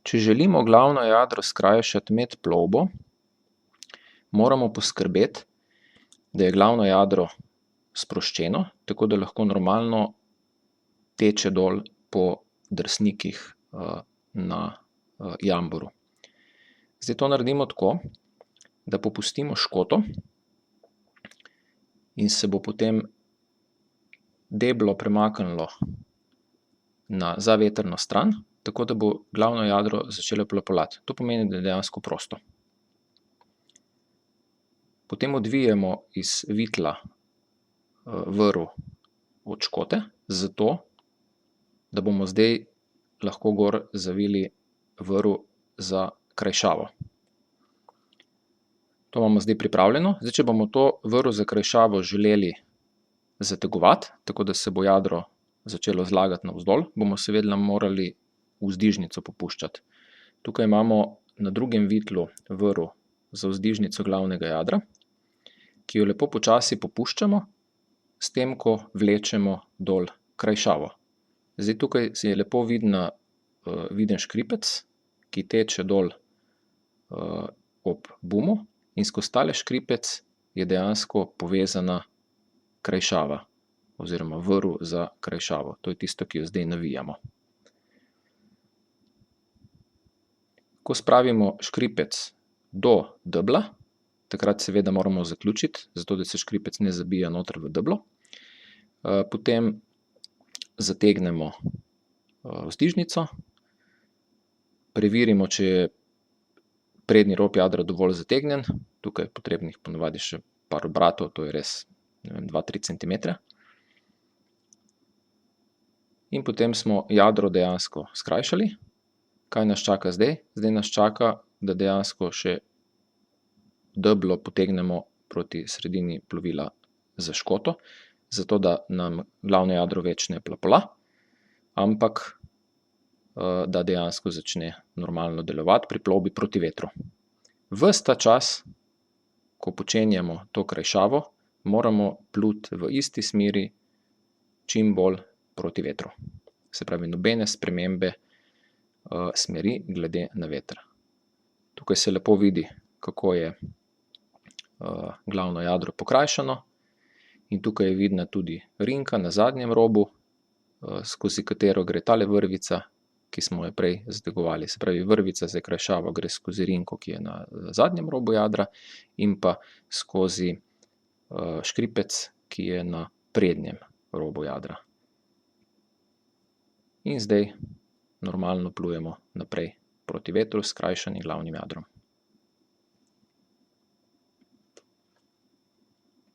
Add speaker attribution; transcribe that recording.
Speaker 1: Če želimo glavno jadro skrajšati med plovbo, moramo poskrbeti, da je glavno jadro sproščeno, tako da lahko normalno teče dol po drsnikih na jamboru. Zdaj to naredimo tako, da popustimo škoto in se bo potem deblo premaknilo za vetrno stran, tako da bo glavno jadro začelo plapolati. To pomeni, da je dejansko prosto. Potem odvijemo iz vitla vrv od škote, zato da bomo zdaj lahko gor zavili vrv za krajšavo. To imamo zdaj pripravljeno. Zdaj, če bomo to vrv za krajšavo želeli zategovati, tako da se bo jadro začelo zlagati navzdol, bomo seveda morali vzdižnico popuščati. Tukaj imamo na drugem vitlu vrv za vzdižnico glavnega jadra, ki jo lepo počasi popuščamo, s tem, ko vlečemo dol krajšavo. Zdaj tukaj je lepo viden škripec, ki teče dol ob bumu, in skozi tale škripec je dejansko povezana krajšava oziroma vrv za krajšavo. To je tisto, ki jo zdaj navijamo. Ko spravimo škripec do debla, takrat seveda moramo zaključiti, zato da se škripec ne zabija noter v deblo. Potem zategnemo vzdižnico, preverimo, če je prednji rob jadra dovolj zategnjen. Tukaj je potrebnih ponavadi še par obratov, to je res 2-3 cm. In potem smo jadro dejansko skrajšali. Kaj nas čaka zdaj? Zdaj nas čaka, da dejansko še deblo potegnemo proti sredini plovila za škoto, zato da nam glavno jadro več ne plapola, ampak da dejansko začne normalno delovati pri plovbi proti vetru. Ves ta čas, ko počenjamo to krajšavo, moramo pluti v isti smeri čim bolj proti vetru. Se pravi, nobene spremembe smeri glede na veter. Tukaj se lepo vidi, kako je glavno jadro pokrajšano, in tukaj je vidna tudi rinka na zadnjem robu, skozi katero gre tale vrvica, ki smo jo prej zategovali. Se pravi, vrvica za krajšavo gre skozi rinko, ki je na zadnjem robu jadra, in pa skozi škripec, ki je na prednjem robu jadra. In zdaj normalno plujemo naprej proti vetru s skrajšanim glavnim jadrom.